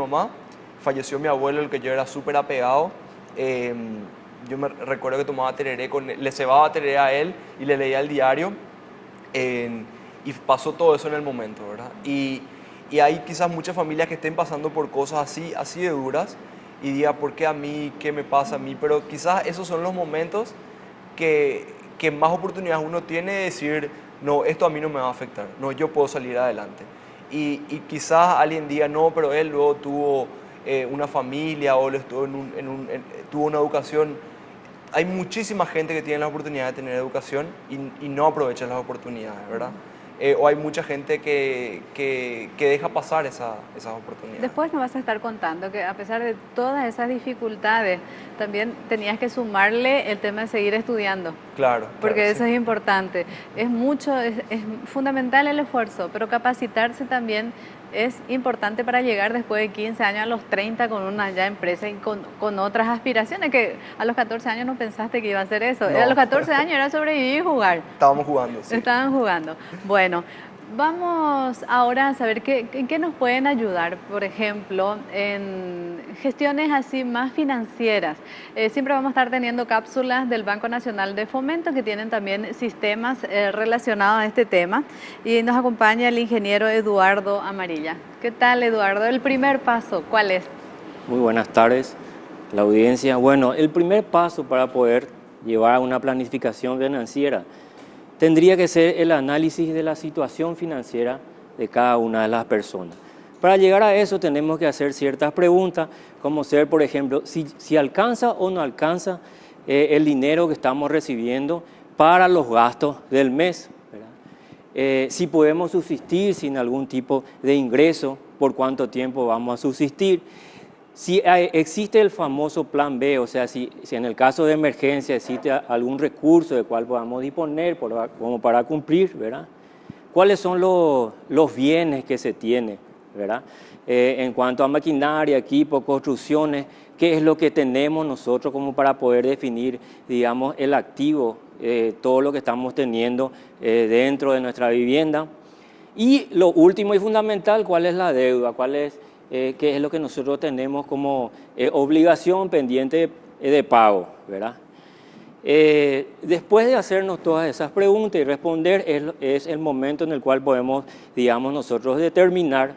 mamá, falleció mi abuelo, el que yo era súper apegado. Yo me recuerdo que tomaba tereré, le cebaba tereré a él y le leía el diario. Y pasó todo eso en el momento, ¿verdad? Y hay quizás muchas familias que estén pasando por cosas así de duras y digan, ¿por qué a mí? ¿Qué me pasa a mí? Pero quizás esos son los momentos que más oportunidades uno tiene de decir, no, esto a mí no me va a afectar, no, yo puedo salir adelante. Y quizás alguien diga, no, pero él luego tuvo una familia o él estuvo tuvo una educación. Hay muchísima gente que tiene la oportunidad de tener educación y no aprovecha las oportunidades, ¿verdad? O hay mucha gente que deja pasar esas oportunidades. Después nos vas a estar contando que a pesar de todas esas dificultades, también tenías que sumarle el tema de seguir estudiando. Claro. Porque Claro, eso sí. es importante. Es mucho, es fundamental el esfuerzo, pero capacitarse también es importante para llegar después de 15 años a los 30 con una ya empresa y con otras aspiraciones, que a los 14 años no pensaste que iba a hacer eso. No. A los 14 años era sobrevivir y jugar. Estábamos jugando, sí. Estaban jugando. Bueno, vamos ahora a saber en qué nos pueden ayudar, por ejemplo, en gestiones así más financieras. Siempre vamos a estar teniendo cápsulas del Banco Nacional de Fomento que tienen también sistemas relacionados a este tema. Y nos acompaña el ingeniero Eduardo Amarilla. ¿Qué tal, Eduardo? El primer paso, ¿cuál es? Muy buenas tardes, la audiencia. Bueno, el primer paso para poder llevar a una planificación financiera tendría que ser el análisis de la situación financiera de cada una de las personas. Para llegar a eso tenemos que hacer ciertas preguntas, como ser, por ejemplo, si alcanza o no alcanza el dinero que estamos recibiendo para los gastos del mes, ¿verdad? Si podemos subsistir sin algún tipo de ingreso, por cuánto tiempo vamos a subsistir. Si existe el famoso plan B, o sea, si en el caso de emergencia existe algún recurso del cual podamos disponer como para cumplir, ¿verdad? ¿Cuáles son los bienes que se tienen, ¿verdad? En cuanto a maquinaria, equipo, construcciones, ¿qué es lo que tenemos nosotros como para poder definir, digamos, el activo, todo lo que estamos teniendo dentro de nuestra vivienda? Y lo último y fundamental, ¿cuál es la deuda? ¿Qué es lo que nosotros tenemos como obligación pendiente de pago, ¿verdad? Después de hacernos todas esas preguntas y responder, es el momento en el cual podemos, digamos, nosotros determinar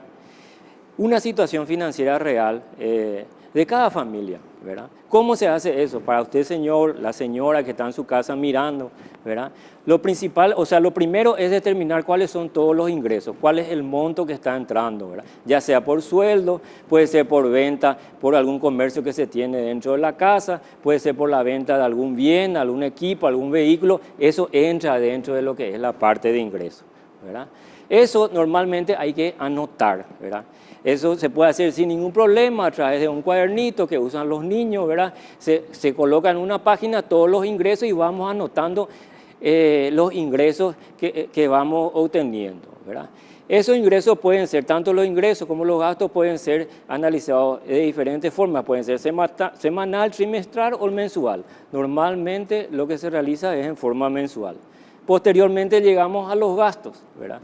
una situación financiera real de cada familia, ¿verdad? ¿Cómo se hace eso? Para usted, señor, la señora que está en su casa mirando, ¿verdad? Lo principal, o sea, lo primero es determinar cuáles son todos los ingresos, cuál es el monto que está entrando, ¿verdad? Ya sea por sueldo, puede ser por venta, por algún comercio que se tiene dentro de la casa, puede ser por la venta de algún bien, algún equipo, algún vehículo, eso entra dentro de lo que es la parte de ingresos, ¿verdad? Eso normalmente hay que anotar, ¿verdad? Eso se puede hacer sin ningún problema a través de un cuadernito que usan los niños, ¿verdad? Se coloca en una página todos los ingresos y vamos anotando los ingresos que vamos obteniendo, ¿verdad? Esos ingresos pueden ser, tanto los ingresos como los gastos pueden ser analizados de diferentes formas, pueden ser semanal, trimestral o mensual. Normalmente lo que se realiza es en forma mensual. Posteriormente llegamos a los gastos, ¿verdad?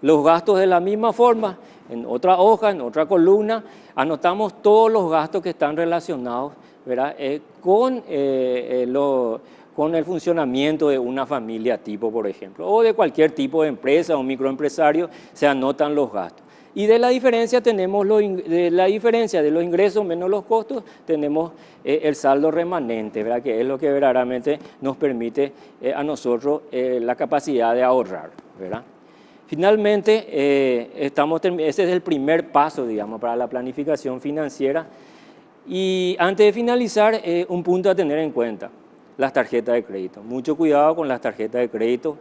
Los gastos de la misma forma, en otra hoja, en otra columna, anotamos todos los gastos que están relacionados, ¿verdad? Con el funcionamiento de una familia tipo, por ejemplo, o de cualquier tipo de empresa o microempresario, se anotan los gastos. Y de la diferencia tenemos la diferencia de los ingresos menos los costos, tenemos el saldo remanente, ¿verdad? Que es lo que verdaderamente nos permite a nosotros la capacidad de ahorrar, ¿verdad? Finalmente, ese es el primer paso, digamos, para la planificación financiera. Y antes de finalizar, un punto a tener en cuenta, las tarjetas de crédito. Mucho cuidado con las tarjetas de crédito.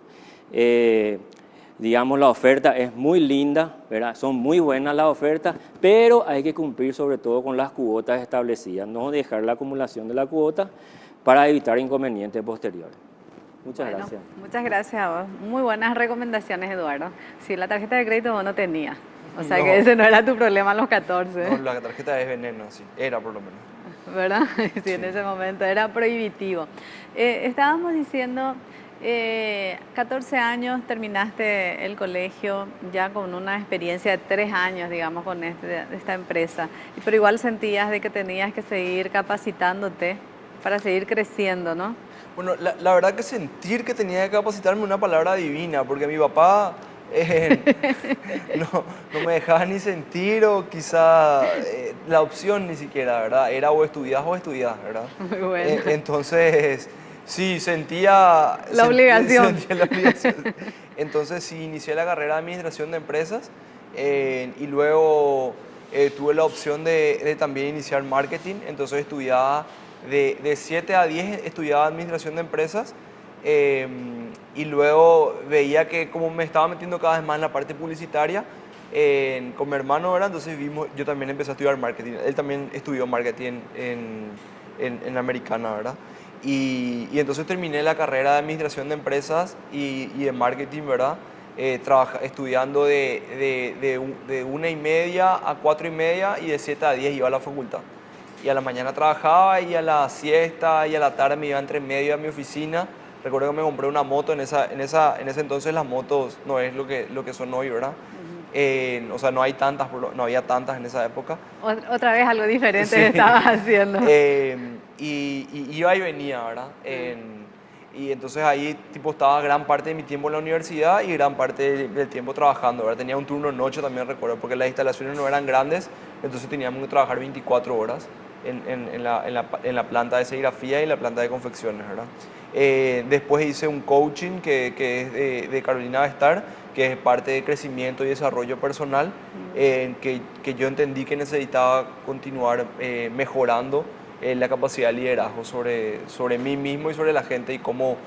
Digamos, la oferta es muy linda, ¿verdad? Son muy buenas las ofertas, pero hay que cumplir sobre todo con las cuotas establecidas, no dejar la acumulación de la cuota para evitar inconvenientes posteriores. Muchas gracias. Muchas gracias a vos. Muy buenas recomendaciones, Eduardo. Sí, la tarjeta de crédito vos no tenías. O sea que ese no era tu problema a los 14. No, la tarjeta es veneno, sí. Era por lo menos. ¿Verdad? Sí, en ese momento era prohibitivo. Estábamos diciendo 14 años terminaste el colegio ya con una experiencia de 3 años, digamos, con esta empresa, pero igual sentías de que tenías que seguir capacitándote para seguir creciendo, ¿no? Bueno, la verdad que sentir que tenía que capacitarme es una palabra divina, porque mi papá no me dejaba ni sentir o quizá la opción ni siquiera, ¿verdad? Era o estudias, ¿verdad? Muy bueno. Entonces, sí, sentía La obligación. sentía la obligación. Entonces, sí, inicié la carrera de administración de empresas y luego tuve la opción de también iniciar marketing, entonces estudiaba de 7 a 10 estudiaba administración de empresas y luego veía que como me estaba metiendo cada vez más en la parte publicitaria, con mi hermano, ¿verdad? Entonces yo también empecé a estudiar marketing. Él también estudió marketing en Americana, ¿verdad? Y entonces terminé la carrera de administración de empresas y de marketing, ¿verdad? Estudiando de 1:30 a 4:30 y de 7 a 10 iba a la facultad. Y a la mañana trabajaba y a la siesta y a la tarde me iba entre medio a mi oficina. Recuerdo que me compré una moto, en ese entonces las motos no es lo que son hoy, ¿verdad? O sea, no había tantas en esa época. Otra vez algo diferente Sí. estabas haciendo. Y iba y venía, ¿verdad? Y entonces ahí tipo estaba gran parte de mi tiempo en la universidad y gran parte del tiempo trabajando, ¿verdad? Tenía un turno noche también, recuerdo, porque las instalaciones no eran grandes, entonces teníamos que trabajar 24 horas en la planta de serigrafía y la planta de confecciones, ¿verdad? Después hice un coaching que es de Carolina Bestar, que es parte de crecimiento y desarrollo personal, que yo entendí que necesitaba continuar mejorando la capacidad de liderazgo sobre mí mismo y sobre la gente y cómo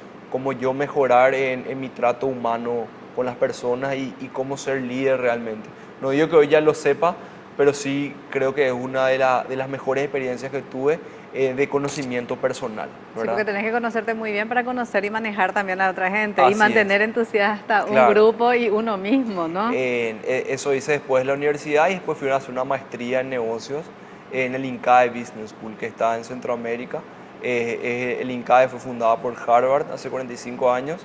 yo mejorar en mi trato humano con las personas y cómo ser líder realmente. No digo que hoy ya lo sepa, pero sí creo que es una de las mejores experiencias que tuve de conocimiento personal, ¿verdad? Sí, porque tenés que conocerte muy bien para conocer y manejar también a otra gente Así y mantener es. entusiasta un Claro. grupo y uno mismo, ¿no? Eso hice después de la universidad y después fui a hacer una maestría en negocios en el INCAE Business School, que está en Centroamérica. El INCAE fue fundada por Harvard hace 45 años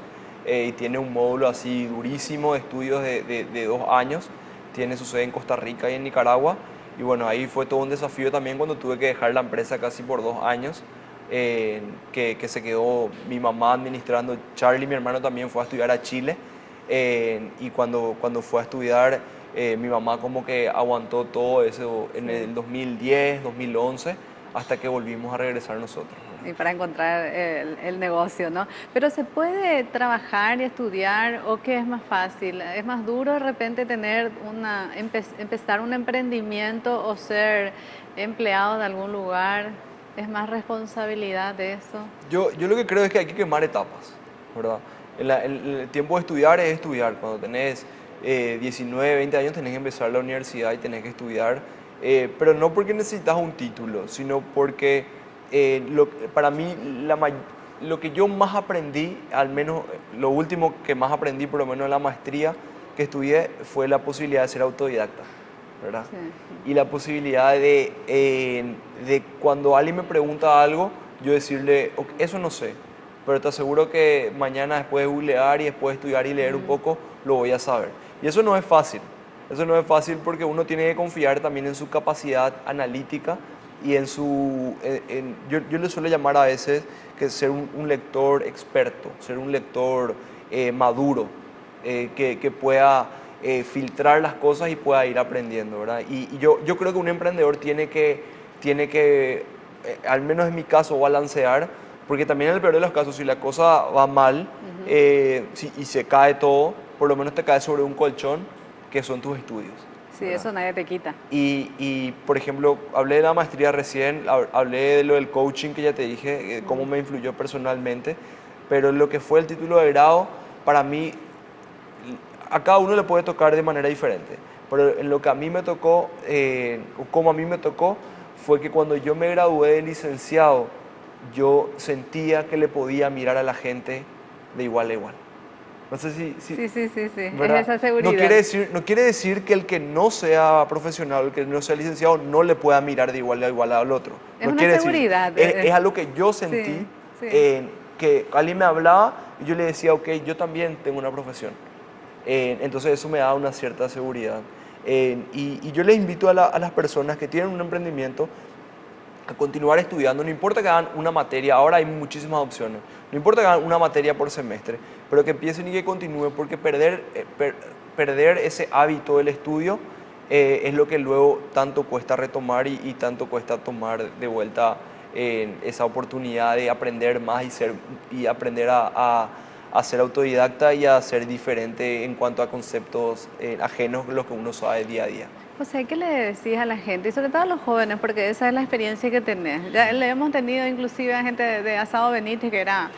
y tiene un módulo así durísimo de estudios de 2 años. Tiene su sede en Costa Rica y en Nicaragua. Y bueno, ahí fue todo un desafío también cuando tuve que dejar la empresa casi por 2 años, que se quedó mi mamá administrando. Charlie, mi hermano, también fue a estudiar a Chile. Y cuando fue a estudiar, mi mamá como que aguantó todo eso en el 2010, 2011, hasta que volvimos a regresar nosotros. Y para encontrar el negocio, ¿no? Pero ¿se puede trabajar y estudiar o qué es más fácil? ¿Es más duro de repente tener empezar un emprendimiento o ser empleado de algún lugar? ¿Es más responsabilidad de eso? Yo lo que creo es que hay que quemar etapas, ¿verdad? El tiempo de estudiar es estudiar. Cuando tenés 19, 20 años tenés que empezar la universidad y tenés que estudiar, pero no porque necesitas un título, sino porque para mí lo que yo más aprendí, al menos lo último que más aprendí, por lo menos en la maestría que estudié, fue la posibilidad de ser autodidacta, ¿verdad? Sí. Y la posibilidad de cuando alguien me pregunta algo, yo decirle, "Ok, eso no sé, pero te aseguro que mañana después de googlear y después de estudiar y leer un poco, lo voy a saber". Y eso no es fácil. Eso no es fácil porque uno tiene que confiar también en su capacidad analítica y en su... yo le suelo llamar a veces que ser un lector experto, ser un lector maduro, que pueda filtrar las cosas y pueda ir aprendiendo, ¿verdad? Y yo creo que un emprendedor tiene que al menos en mi caso, balancear, porque también en el peor de los casos, si la cosa va mal y se cae todo, por lo menos te cae sobre un colchón que son tus estudios. Sí, ¿verdad? eso nadie te quita. Y, por ejemplo, hablé de la maestría recién, hablé de lo del coaching que ya te dije, cómo me influyó personalmente, pero lo que fue el título de grado, para mí, a cada uno le puede tocar de manera diferente, pero en lo que a mí me tocó, o como a mí me tocó, fue que cuando yo me gradué de licenciado, yo sentía que le podía mirar a la gente de igual a igual. No sé si Sí. Es ¿verdad? esa seguridad. No quiere decir que el que no sea profesional, el que no sea licenciado, no le pueda mirar de igual a igual al otro. Es No una quiere decir. seguridad. Es algo que yo sentí, Sí. que alguien me hablaba y yo le decía, ok, yo también tengo una profesión. Entonces eso me da una cierta seguridad. Y yo les invito a las personas que tienen un emprendimiento a continuar estudiando, no importa que hagan una materia, ahora hay muchísimas opciones, no importa que hagan una materia por semestre, pero que empiecen y que continúen, porque perder ese hábito del estudio es lo que luego tanto cuesta retomar y tanto cuesta tomar de vuelta esa oportunidad de aprender más y aprender a ser autodidacta y a ser diferente en cuanto a conceptos ajenos a los que uno sabe día a día. José, ¿qué le decís a la gente? Y sobre todo a los jóvenes, porque esa es la experiencia que tenés. Ya le hemos tenido inclusive a gente de Asado Benítez que era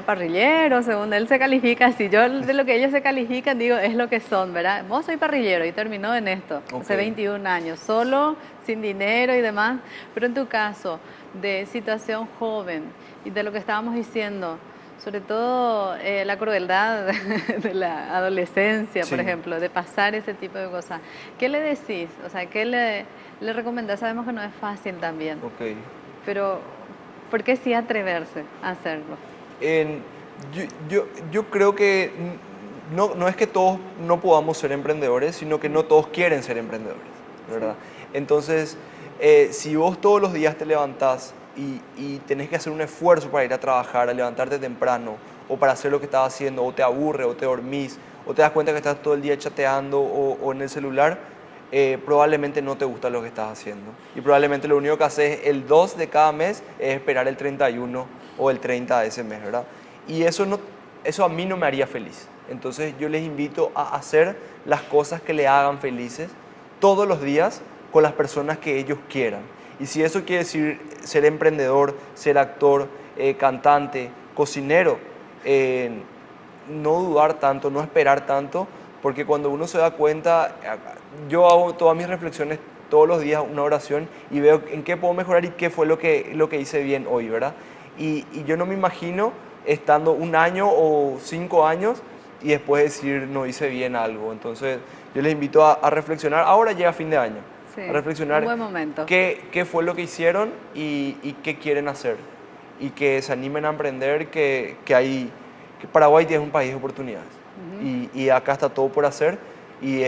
parrillero, según él se califica así. Yo de lo que ellos se califican, digo, es lo que son, ¿verdad? Vos soy parrillero y terminó en esto, hace 21 años, solo, sin dinero y demás. Pero en tu caso, de situación joven y de lo que estábamos diciendo, sobre todo la crueldad de la adolescencia, Sí. por ejemplo, de pasar ese tipo de cosas. ¿Qué le decís? O sea, ¿qué le recomendás? Sabemos que no es fácil también, Ok. pero ¿por qué sí atreverse a hacerlo? Yo creo que no es que todos no podamos ser emprendedores, sino que no todos quieren ser emprendedores, ¿verdad? Entonces, si vos todos los días te levantás y tenés que hacer un esfuerzo para ir a trabajar, a levantarte temprano, o para hacer lo que estás haciendo, o te aburre, o te dormís, o te das cuenta que estás todo el día chateando o en el celular, probablemente no te gusta lo que estás haciendo. Y probablemente lo único que haces el 2 de cada mes es esperar el 31 o el 30 de ese mes, ¿verdad? Y eso a mí no me haría feliz. Entonces yo les invito a hacer las cosas que le hagan felices todos los días con las personas que ellos quieran. Y si eso quiere decir ser emprendedor, ser actor, cantante, cocinero, no dudar tanto, no esperar tanto, porque cuando uno se da cuenta, yo hago todas mis reflexiones todos los días, una oración, y veo en qué puedo mejorar y qué fue lo que hice bien hoy, ¿verdad? Y yo no me imagino estando un año o 5 años y después decir no hice bien algo. Entonces yo les invito a reflexionar, ahora llega fin de año, Sí, a reflexionar un buen momento. qué fue lo que hicieron y qué quieren hacer. Y que se animen a emprender, que Paraguay es un país de oportunidades. Y acá está todo por hacer y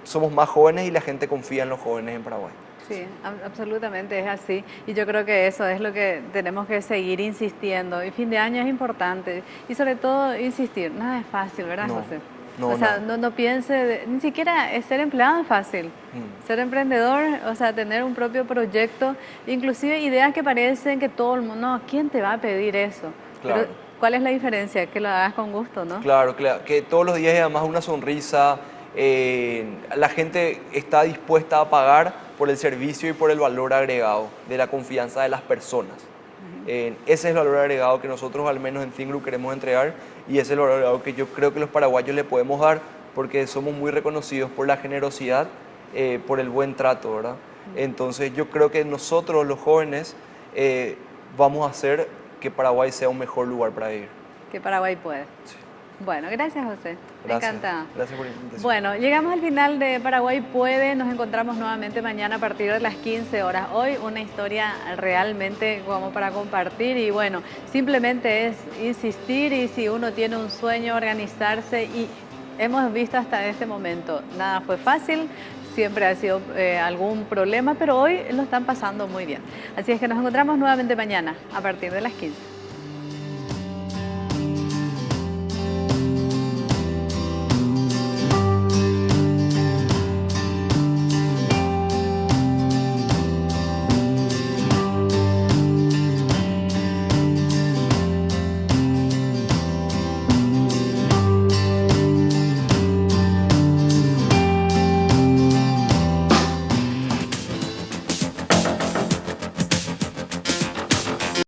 somos más jóvenes y la gente confía en los jóvenes en Paraguay. Sí, absolutamente es así. Y yo creo que eso es lo que tenemos que seguir insistiendo. Y fin de año es importante. Y sobre todo insistir. Nada es fácil, ¿verdad, No, José? no, o sea, nada. no piense, ni siquiera ser empleado es fácil. Ser emprendedor, o sea, tener un propio proyecto, inclusive ideas que parecen que todo el mundo, no, ¿quién te va a pedir eso? Claro. Pero, ¿cuál es la diferencia? Que lo hagas con gusto, ¿no? Claro, que todos los días hay además una sonrisa, la gente está dispuesta a pagar por el servicio y por el valor agregado de la confianza de las personas. Ese es el valor agregado que nosotros al menos en Think Group queremos entregar y ese es el valor agregado que yo creo que los paraguayos le podemos dar porque somos muy reconocidos por la generosidad, por el buen trato, ¿verdad? Entonces yo creo que nosotros los jóvenes vamos a hacer que Paraguay sea un mejor lugar para vivir. Que Paraguay puede. Sí. Bueno, gracias, José. Me Gracias. encanta. Gracias por la invitación. Bueno, llegamos al final de Paraguay Puede. Nos encontramos nuevamente mañana a partir de las 15 horas. Hoy una historia realmente como para compartir y bueno, simplemente es insistir y si uno tiene un sueño, organizarse y hemos visto hasta este momento, nada fue fácil. Siempre ha sido algún problema, pero hoy lo están pasando muy bien. Así es que nos encontramos nuevamente mañana a partir de las 15.